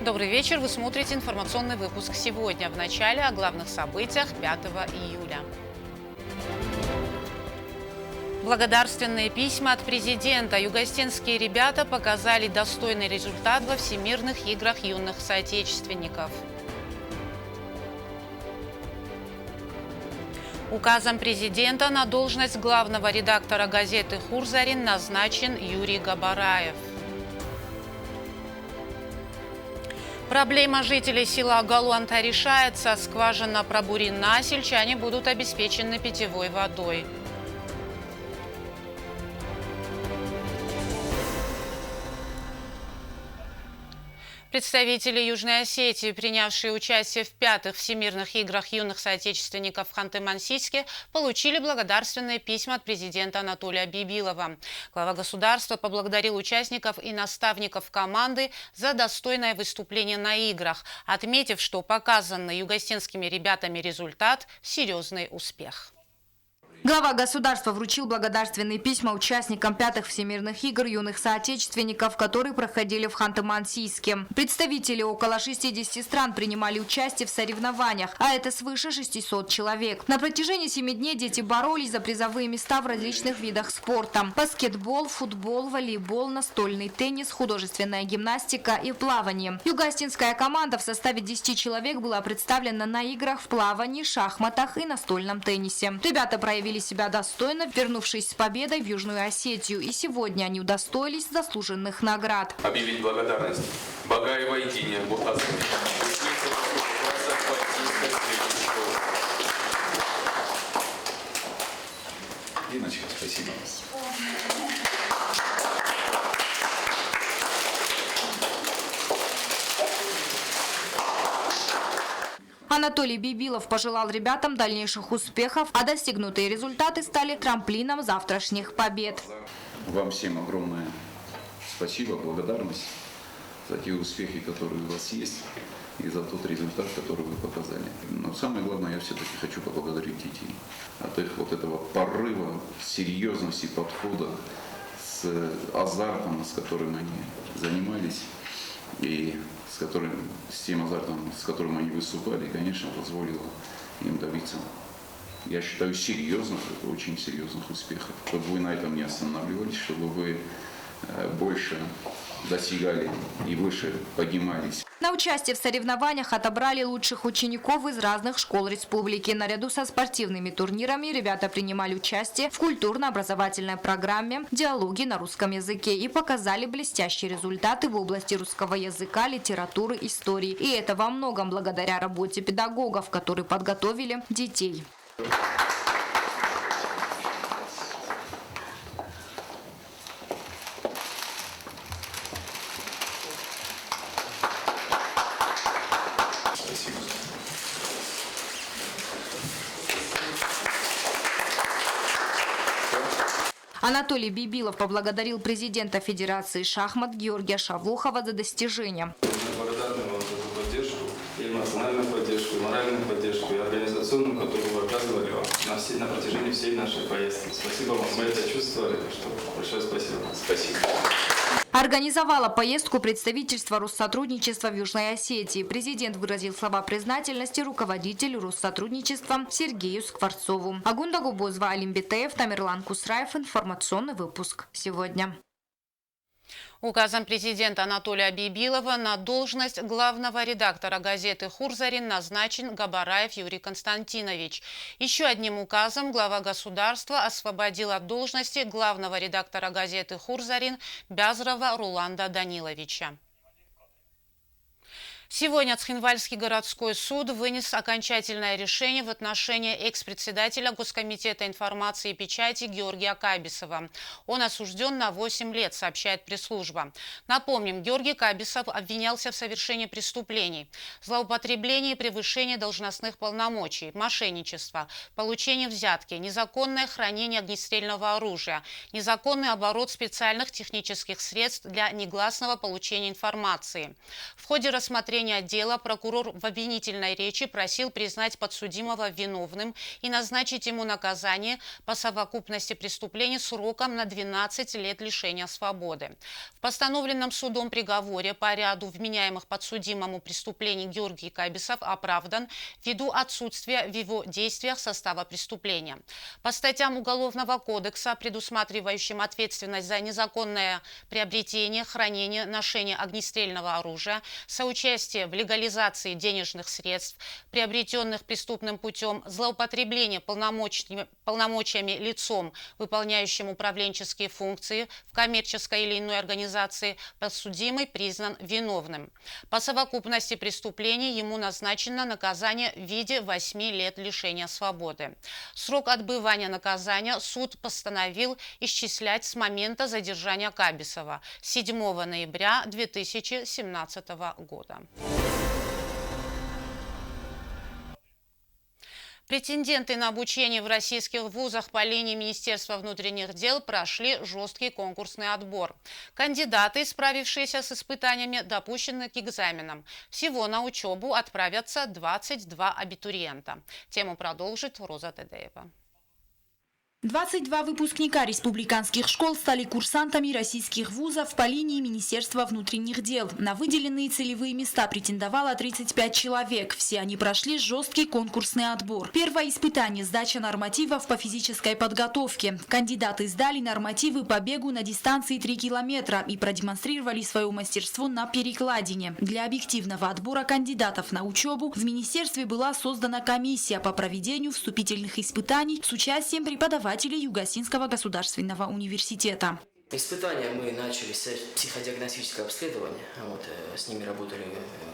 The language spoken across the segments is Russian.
Добрый вечер. Вы смотрите информационный выпуск сегодня. В начале о главных событиях 5 июля. Благодарственные письма от президента. Югостинские ребята показали достойный результат во Всемирных играх юных соотечественников. Указом президента на должность главного редактора газеты «Хурзарин» назначен Юрий Габараев. Проблема жителей села Галуанта решается. Скважина пробурена, сельчане будут обеспечены питьевой водой. Представители Южной Осетии, принявшие участие в 5-х Всемирных играх юных соотечественников в Ханты-Мансийске, получили благодарственные письма от президента Анатолия Бибилова. Глава государства поблагодарил участников и наставников команды за достойное выступление на играх, отметив, что показанный югостинскими ребятами результат – серьезный успех. Глава государства вручил благодарственные письма участникам 5-х Всемирных игр юных соотечественников, которые проходили в Ханты-Мансийске. Представители около 60 стран принимали участие в соревнованиях, а это свыше 600 человек. На протяжении 7 дней дети боролись за призовые места в различных видах спорта: баскетбол, футбол, волейбол, настольный теннис, художественная гимнастика и плавание. Югостинская команда в составе 10 человек была представлена на играх в плавании, шахматах и настольном теннисе. Ребята проявили себя достойно, вернувшись с победой в Южную Осетию, и сегодня они удостоились заслуженных наград. Объявить благодарность Багаевой Дине Бухазовой. Диночка, спасибо. Анатолий Бибилов пожелал ребятам дальнейших успехов, а достигнутые результаты стали трамплином завтрашних побед. Вам всем огромное спасибо, благодарность за те успехи, которые у вас есть, и за тот результат, который вы показали. Но самое главное, я все-таки хочу поблагодарить детей от их вот этого порыва, серьезности подхода, с азартом, с которым они занимались, и с тем азартом, с которым они выступали, конечно, позволило им добиться, я считаю, серьезных, очень серьезных успехов. Чтобы вы на этом не останавливались, чтобы вы больше достигали и выше поднимались. На участие в соревнованиях отобрали лучших учеников из разных школ республики. Наряду со спортивными турнирами ребята принимали участие в культурно-образовательной программе «Диалоги на русском языке» и показали блестящие результаты в области русского языка, литературы, истории. И это во многом благодаря работе педагогов, которые подготовили детей. Анатолий Бибилов поблагодарил президента Федерации шахмат Георгия Шавлухова за достижения. Мы благодарны вам за ту поддержку, и эмоциональную поддержку, и моральную поддержку, и организационную, которую вы оказывали вам на протяжении всей нашей поездки. Спасибо вам, мы это чувствовали, что большое спасибо. Спасибо. Организовала поездку представительства Россотрудничества в Южной Осетии. Президент выразил слова признательности руководителю Россотрудничества Сергею Скворцову. Агунда Губозва, Алимбетеев, Тамерлан Кусраев. Информационный выпуск сегодня. Указом президента Анатолия Бибилова на должность главного редактора газеты «Хурзарин» назначен Габараев Юрий Константинович. Еще одним указом глава государства освободил от должности главного редактора газеты «Хурзарин» Бязрова Руланда Даниловича. Сегодня Цхинвальский городской суд вынес окончательное решение в отношении экс-председателя Госкомитета информации и печати Георгия Кабисова. Он осужден на 8 лет, сообщает пресс-служба. Напомним, Георгий Кабисов обвинялся в совершении преступлений: злоупотребление и превышение должностных полномочий, мошенничество, получение взятки, незаконное хранение огнестрельного оружия, незаконный оборот специальных технических средств для негласного получения информации. В ходе рассмотрения рассмотрения дела прокурор в обвинительной речи просил признать подсудимого виновным и назначить ему наказание по совокупности преступлений сроком на 12 лет лишения свободы. В постановленном судом приговоре по ряду вменяемых подсудимому преступлений Георгий Кабисов оправдан ввиду отсутствия в его действиях состава преступления. По статьям Уголовного кодекса, предусматривающим ответственность за незаконное приобретение, хранение, ношение огнестрельного оружия, соучастие в легализации денежных средств, приобретенных преступным путем, злоупотребление полномочиями лицом, выполняющим управленческие функции в коммерческой или иной организации, подсудимый признан виновным. По совокупности преступлений ему назначено наказание в виде 8 лет лишения свободы. Срок отбывания наказания суд постановил исчислять с момента задержания Кабисова 7 ноября 2017 года. Претенденты на обучение в российских вузах по линии Министерства внутренних дел прошли жесткий конкурсный отбор. Кандидаты, справившиеся с испытаниями, допущены к экзаменам. Всего на учебу отправятся 22 абитуриента. Тему продолжит Роза Тедеева. 22 выпускника республиканских школ стали курсантами российских вузов по линии Министерства внутренних дел. На выделенные целевые места претендовало 35 человек. Все они прошли жесткий конкурсный отбор. Первое испытание – сдача нормативов по физической подготовке. Кандидаты сдали нормативы по бегу на дистанции 3 километра и продемонстрировали свое мастерство на перекладине. Для объективного отбора кандидатов на учебу в Министерстве была создана комиссия по проведению вступительных испытаний с участием преподавателей Югосинского государственного университета. Испытания мы начали с психодиагностического обследования. С ними работали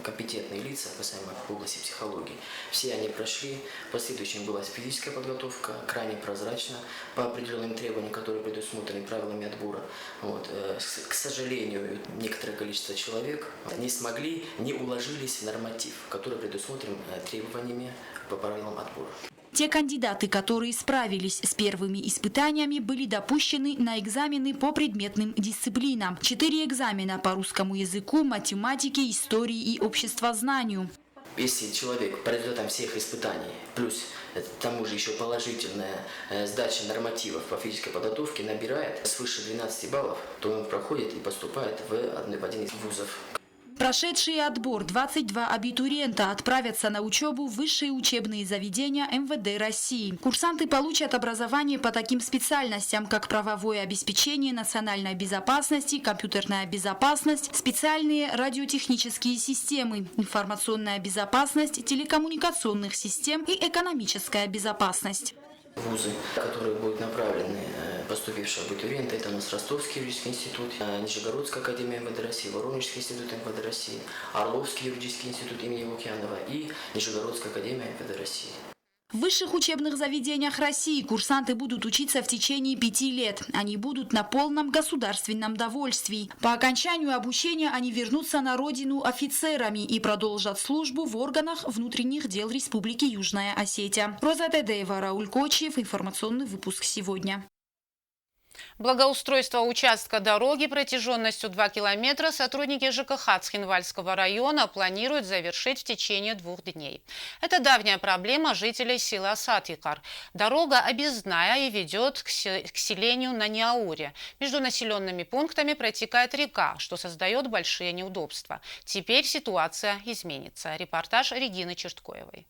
компетентные лица, касаемо в области психологии. Все они прошли. В последующем была физическая подготовка, крайне прозрачно, по определенным требованиям, которые предусмотрены правилами отбора. К сожалению, некоторое количество человек не смогли, не уложились в норматив, который предусмотрен требованиями по правилам отбора. Те кандидаты, которые справились с первыми испытаниями, были допущены на экзамены по предметным дисциплинам. 4 экзамена по русскому языку, математике, истории и обществознанию. Если человек по результатам всех испытаний, плюс к тому же еще положительная сдача нормативов по физической подготовке набирает свыше 12 баллов, то он проходит и поступает в один из вузов. Прошедшие отбор 22 абитуриента отправятся на учебу в высшие учебные заведения МВД России. Курсанты получат образование по таким специальностям, как правовое обеспечение национальной безопасности, компьютерная безопасность, специальные радиотехнические системы, информационная безопасность, телекоммуникационных систем и экономическая безопасность. Вузы, которые будут направлены поступившие абитуриенты, это у нас Ростовский юридический институт, Нижегородская академия МВД России, Воронежский институт МВД России, Орловский юридический институт имени Лукьянова и Нижегородская академия МВД России. В высших учебных заведениях России курсанты будут учиться в течение 5 лет. Они будут на полном государственном довольствии. По окончанию обучения они вернутся на родину офицерами и продолжат службу в органах внутренних дел Республики Южная Осетия. Роза Тедеева, Рауль Кочиев. Информационный выпуск сегодня. Благоустройство участка дороги протяженностью 2 километра сотрудники ЖКХ Цхинвальского района планируют завершить в течение 2 дней. Это давняя проблема жителей села Сатикар. Дорога объездная и ведет к селению на Ниауре. Между населенными пунктами протекает река, что создает большие неудобства. Теперь ситуация изменится. Репортаж Регины Черткоевой.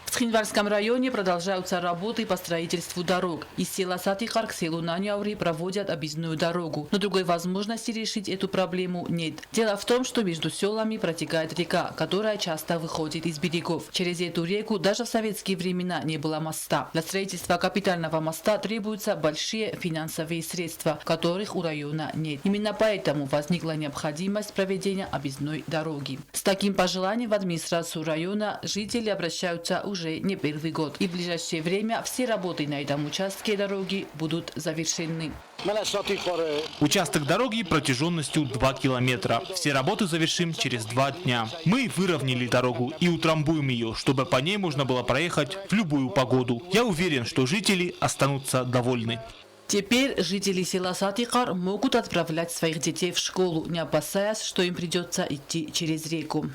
В Цхинвальском районе продолжаются работы по строительству дорог. Из села Сатикар к селу Наняури проводят объездную дорогу. Но другой возможности решить эту проблему нет. Дело в том, что между селами протекает река, которая часто выходит из берегов. Через эту реку даже в советские времена не было моста. Для строительства капитального моста требуются большие финансовые средства, которых у района нет. Именно поэтому возникла необходимость проведения объездной дороги. С таким пожеланием в администрацию района жители обращаются уже не первый год. И в ближайшее время все работы на этом участке дороги будут завершены. Участок дороги протяженностью 2 километра. Все работы завершим через 2 дня. Мы выровняли дорогу и утрамбуем ее, чтобы по ней можно было проехать в любую погоду. Я уверен, что жители останутся довольны. Теперь жители села Сатикар могут отправлять своих детей в школу, не опасаясь, что им придется идти через реку.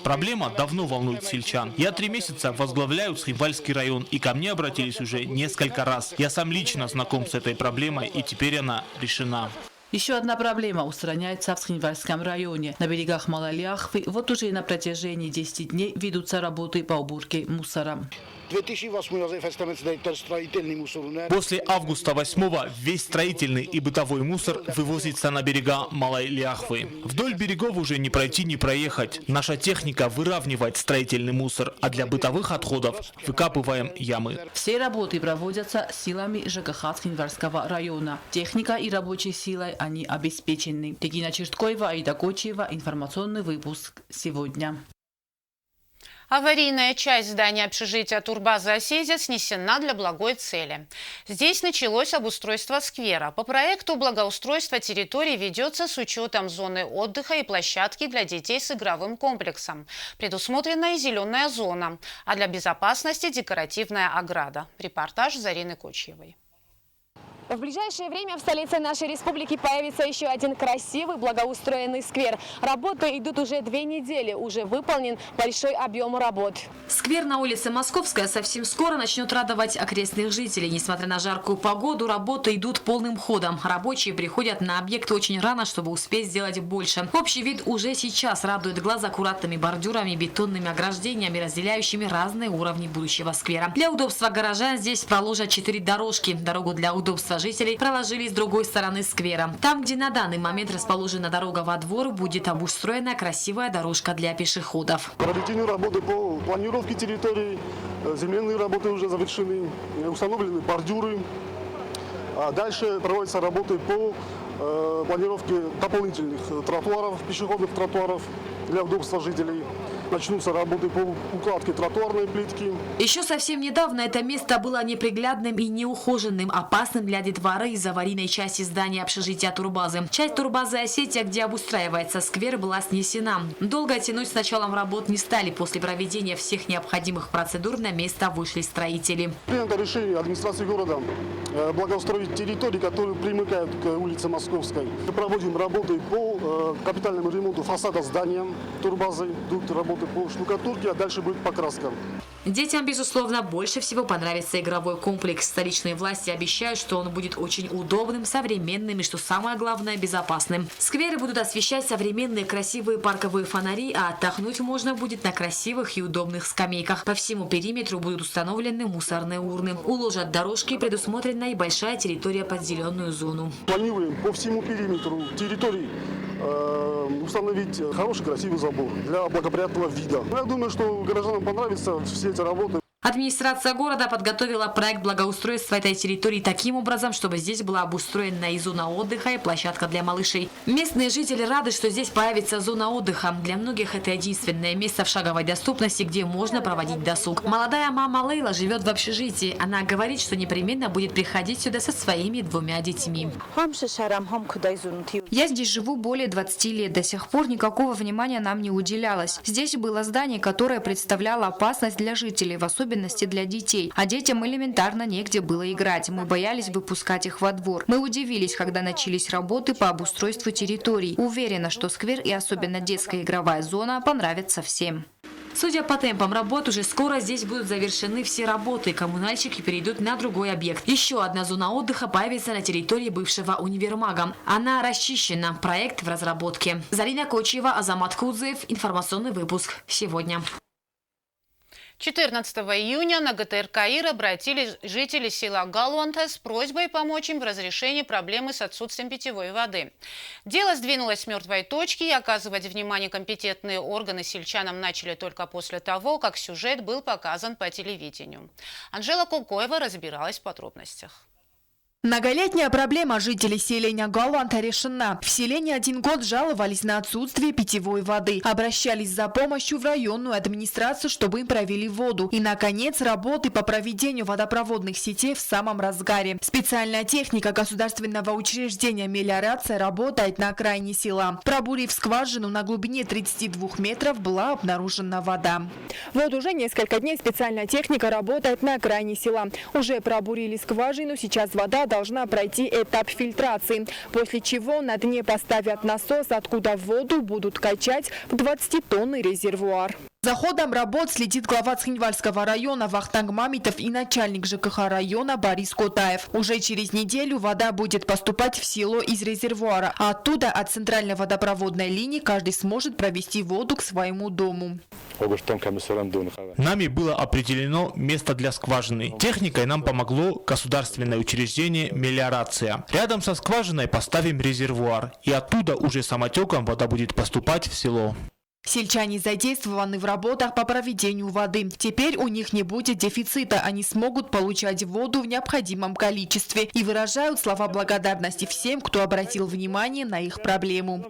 Проблема давно волнует сельчан. Я 3 месяца возглавляю Цхинвальский район, и ко мне обратились уже несколько раз. Я сам лично знаком с этой проблемой, и теперь она решена. Еще одна проблема устраняется в Цхинвальском районе. На берегах Малой Ляхвы вот уже на протяжении 10 дней ведутся работы по уборке мусора. После августа 8 весь строительный и бытовой мусор вывозится на берега Малой Ляхвы. Вдоль берегов уже не пройти, не проехать. Наша техника выравнивает строительный мусор, а для бытовых отходов выкапываем ямы. Все работы проводятся силами ЖКХ Цхинвальского района. Техника и рабочей силой они обеспечены. Регина Черткоева, Аида Кочева. Информационный выпуск сегодня. Аварийная часть здания общежития турбазы «Осетия» снесена для благой цели. Здесь началось обустройство сквера. По проекту благоустройство территории ведется с учетом зоны отдыха и площадки для детей с игровым комплексом. Предусмотрена и зеленая зона, а для безопасности декоративная ограда. Репортаж Зарины Кочьевой. В ближайшее время в столице нашей республики появится еще один красивый благоустроенный сквер. Работы идут уже 2 недели, уже выполнен большой объем работ. Сквер на улице Московская совсем скоро начнет радовать окрестных жителей. Несмотря на жаркую погоду, работы идут полным ходом. Рабочие приходят на объект очень рано, чтобы успеть сделать больше. Общий вид уже сейчас радует глаз аккуратными бордюрами, бетонными ограждениями, разделяющими разные уровни будущего сквера. Для удобства горожан здесь проложат 4 дорожки. Дорогу для удобства жителей проложили с другой стороны сквера. Там, где на данный момент расположена дорога во двор, будет обустроена красивая дорожка для пешеходов. Проведены работы по планировке территории, земляные работы уже завершены, установлены бордюры. А дальше проводятся работы по планировке дополнительных тротуаров, пешеходных тротуаров для удобства жителей. Начнутся работы по укладке тротуарной плитки. Еще совсем недавно это место было неприглядным и неухоженным, опасным для детворы из аварийной части здания общежития турбазы. Часть турбазы «Осетия», где обустраивается сквер, была снесена. Долго тянуть с началом работ не стали. После проведения всех необходимых процедур на место вышли строители. Принято решение администрации города благоустроить территории, которые примыкают к улице Московской. Мы проводим работы по капитальному ремонту фасада здания турбазы, идут работы по штукатурке, а дальше будет покраска. Детям, безусловно, больше всего понравится игровой комплекс. Столичные власти обещают, что он будет очень удобным, современным и, что самое главное, безопасным. Скверы будут освещать современные красивые парковые фонари, а отдохнуть можно будет на красивых и удобных скамейках. По всему периметру будут установлены мусорные урны. Уложат дорожки, предусмотрена и большая территория под зеленую зону. Планируем по всему периметру территории установить хороший красивый забор для благоприятного вида. Я думаю, что горожанам понравятся все эти работы. Администрация города подготовила проект благоустройства этой территории таким образом, чтобы здесь была обустроена и зона отдыха, и площадка для малышей. Местные жители рады, что здесь появится зона отдыха. Для многих это единственное место в шаговой доступности, где можно проводить досуг. Молодая мама Лейла живет в общежитии. Она говорит, что непременно будет приходить сюда со своими 2 детьми. Я здесь живу более 20 лет. До сих пор никакого внимания нам не уделялось. Здесь было здание, которое представляло опасность для жителей, в особенности для детей. А детям элементарно негде было играть. Мы боялись выпускать их во двор. Мы удивились, когда начались работы по обустройству территорий. Уверена, что сквер и особенно детская игровая зона понравятся всем. Судя по темпам работ, уже скоро здесь будут завершены все работы. Коммунальщики перейдут на другой объект. Еще одна зона отдыха появится на территории бывшего универмага. Она расчищена. Проект в разработке. Зарина Кочева, Азамат Кудзеев. Информационный выпуск сегодня. 14 июня на ГТР «Каир» обратились жители села Галуанта с просьбой помочь им в разрешении проблемы с отсутствием питьевой воды. Дело сдвинулось с мертвой точки, и оказывать внимание компетентные органы сельчанам начали только после того, как сюжет был показан по телевидению. Анжела Кулкоева разбиралась в подробностях. Многолетняя проблема жителей селения Галанта решена. В селении 1 год жаловались на отсутствие питьевой воды. Обращались за помощью в районную администрацию, чтобы им провели воду. И, наконец, работы по проведению водопроводных сетей в самом разгаре. Специальная техника государственного учреждения «Мелиорация» работает на окраине села. Пробурив скважину на глубине 32 метров, была обнаружена вода. Вот уже несколько дней специальная техника работает на окраине села. Уже пробурили скважину, сейчас вода должна пройти этап фильтрации, после чего на дне поставят насос, откуда воду будут качать в 20-тонный резервуар. За ходом работ следит глава Цхинвальского района Вахтанг Мамитов и начальник ЖКХ района Борис Котаев. Уже через неделю вода будет поступать в село из резервуара, а оттуда от центральной водопроводной линии каждый сможет провести воду к своему дому. Нами было определено место для скважины. Техникой нам помогло государственное учреждение «Мелиорация». Рядом со скважиной поставим резервуар, и оттуда уже самотеком вода будет поступать в село. Сельчане задействованы в работах по проведению воды. Теперь у них не будет дефицита, они смогут получать воду в необходимом количестве и выражают слова благодарности всем, кто обратил внимание на их проблему.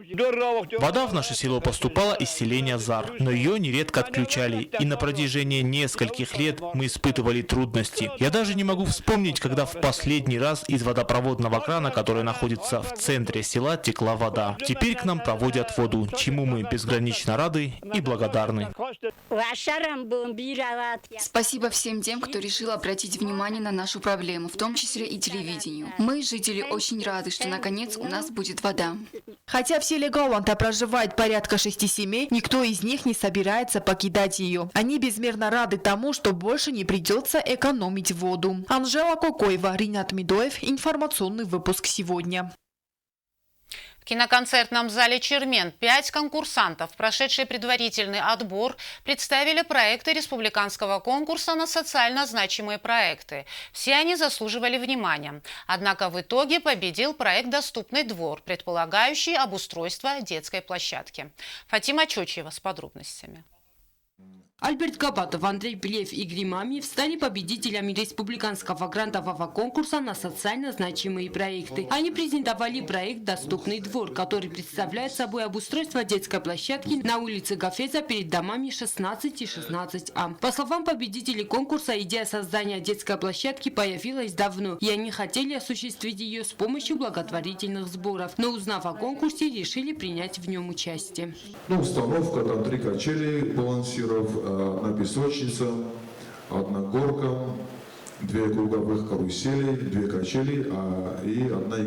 Вода в наше село поступала из селения Зар, но ее нередко отключали, и на протяжении нескольких лет мы испытывали трудности. Я даже не могу вспомнить, когда в последний раз из водопроводного крана, который находится в центре села, текла вода. Теперь к нам проводят воду, чему мы безгранично рады и благодарны. Спасибо всем тем, кто решил обратить внимание на нашу проблему, в том числе и телевидению. Мы, жители, очень рады, что наконец у нас будет вода. Хотя в селе Галанта проживает порядка 6 семей, никто из них не собирается покидать ее. Они безмерно рады тому, что больше не придется экономить воду. Анжела Кокоева, Ринат Медоев. Информационный выпуск сегодня. В киноконцертном зале «Чермен» 5 конкурсантов, прошедшие предварительный отбор, представили проекты республиканского конкурса на социально значимые проекты. Все они заслуживали внимания. Однако в итоге победил проект «Доступный двор», предполагающий обустройство детской площадки. Фатима Чочева с подробностями. Альберт Кабатов, Андрей Пелев и Игорь Мамиев стали победителями республиканского грантового конкурса на социально значимые проекты. Они презентовали проект «Доступный двор», который представляет собой обустройство детской площадки на улице Гафеза перед домами 16 и 16А. По словам победителей конкурса, идея создания детской площадки появилась давно, и они хотели осуществить ее с помощью благотворительных сборов. Но узнав о конкурсе, решили принять в нем участие. Установка, там 3 качели балансиров, одна песочница, одна горка, 2 круговых карусели, 2 качели и одна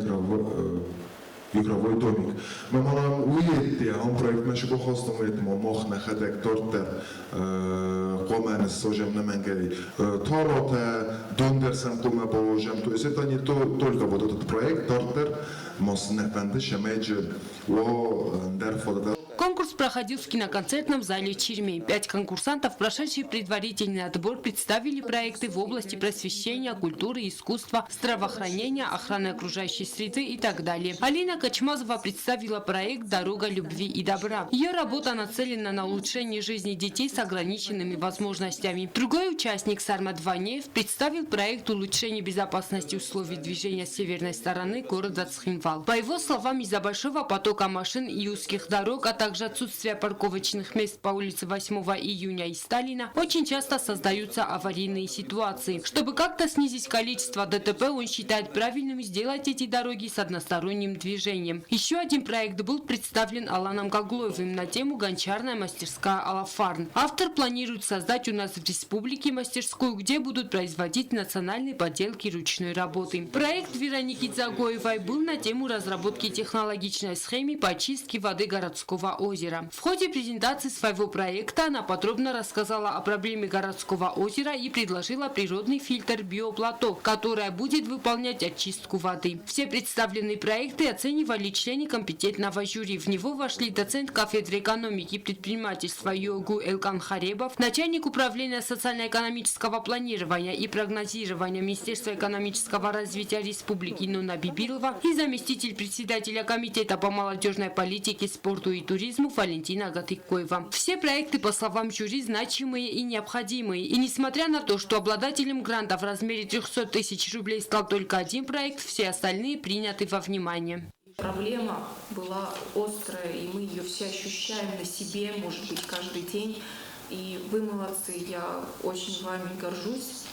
игровой домик. Мы можем уйти, он проект наши бухгалтеры, мы можем находить торты, комнаты с ожемным энгелей, тороты, дондерсом кума положим. То есть это не только вот этот проект тортер, мы находим шамеджи, дерфорда. Конкурс проходил в киноконцертном зале «Чермень». 5 конкурсантов, прошедшие предварительный отбор, представили проекты в области просвещения, культуры, искусства, здравоохранения, охраны окружающей среды и так далее. Алина Качмазова представила проект «Дорога любви и добра». Ее работа нацелена на улучшение жизни детей с ограниченными возможностями. Другой участник, Сармат Ванеев, представил проект улучшения безопасности условий движения с северной стороны города Цхинвал. По его словам, из-за большого потока машин и узких дорог, а также отсутствие парковочных мест по улице 8 июня и Сталина, очень часто создаются аварийные ситуации. Чтобы как-то снизить количество ДТП, он считает правильным сделать эти дороги с односторонним движением. Еще один проект был представлен Аланом Гаглоевым на тему «Гончарная мастерская Алафарн». Автор планирует создать у нас в республике мастерскую, где будут производить национальные поделки ручной работы. Проект Вероники Дзагоевой был на тему разработки технологичной схемы по очистке воды городского озера. В ходе презентации своего проекта она подробно рассказала о проблеме городского озера и предложила природный фильтр биоплато, которое будет выполнять очистку воды. Все представленные проекты оценивали члены компетентного жюри. В него вошли доцент кафедры экономики и предпринимательства ЮОГУ Элкан Харебов, начальник управления социально-экономического планирования и прогнозирования Министерства экономического развития Республики Нуна Бибилова и заместитель председателя комитета по молодежной политике, спорту и туризму туризму Валентина Гатыкоева. Все проекты, по словам жюри, значимые и необходимые. И несмотря на то, что обладателем гранта в размере 300 тысяч рублей стал только один проект, все остальные приняты во внимание. Проблема была острая, и мы ее все ощущаем на себе, может быть, каждый день. И вы молодцы, я очень вами горжусь.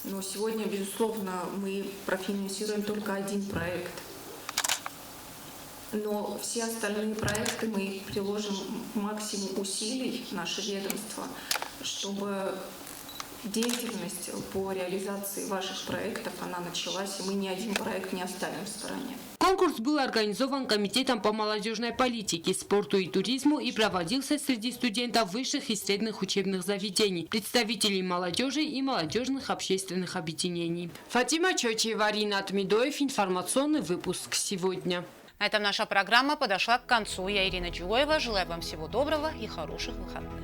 Но сегодня, безусловно, мы профинансируем только один проект. Но все остальные проекты мы приложим максимум усилий, наше ведомство, чтобы деятельность по реализации ваших проектов, она началась, и мы ни один проект не оставим в стороне. Конкурс был организован Комитетом по молодежной политике, спорту и туризму и проводился среди студентов высших и средних учебных заведений, представителей молодежи и молодежных общественных объединений. Фатима Чочева, Ринат Медоев. Информационный выпуск сегодня. На этом наша программа подошла к концу. Я Ирина Чугоева. Желаю вам всего доброго и хороших выходных.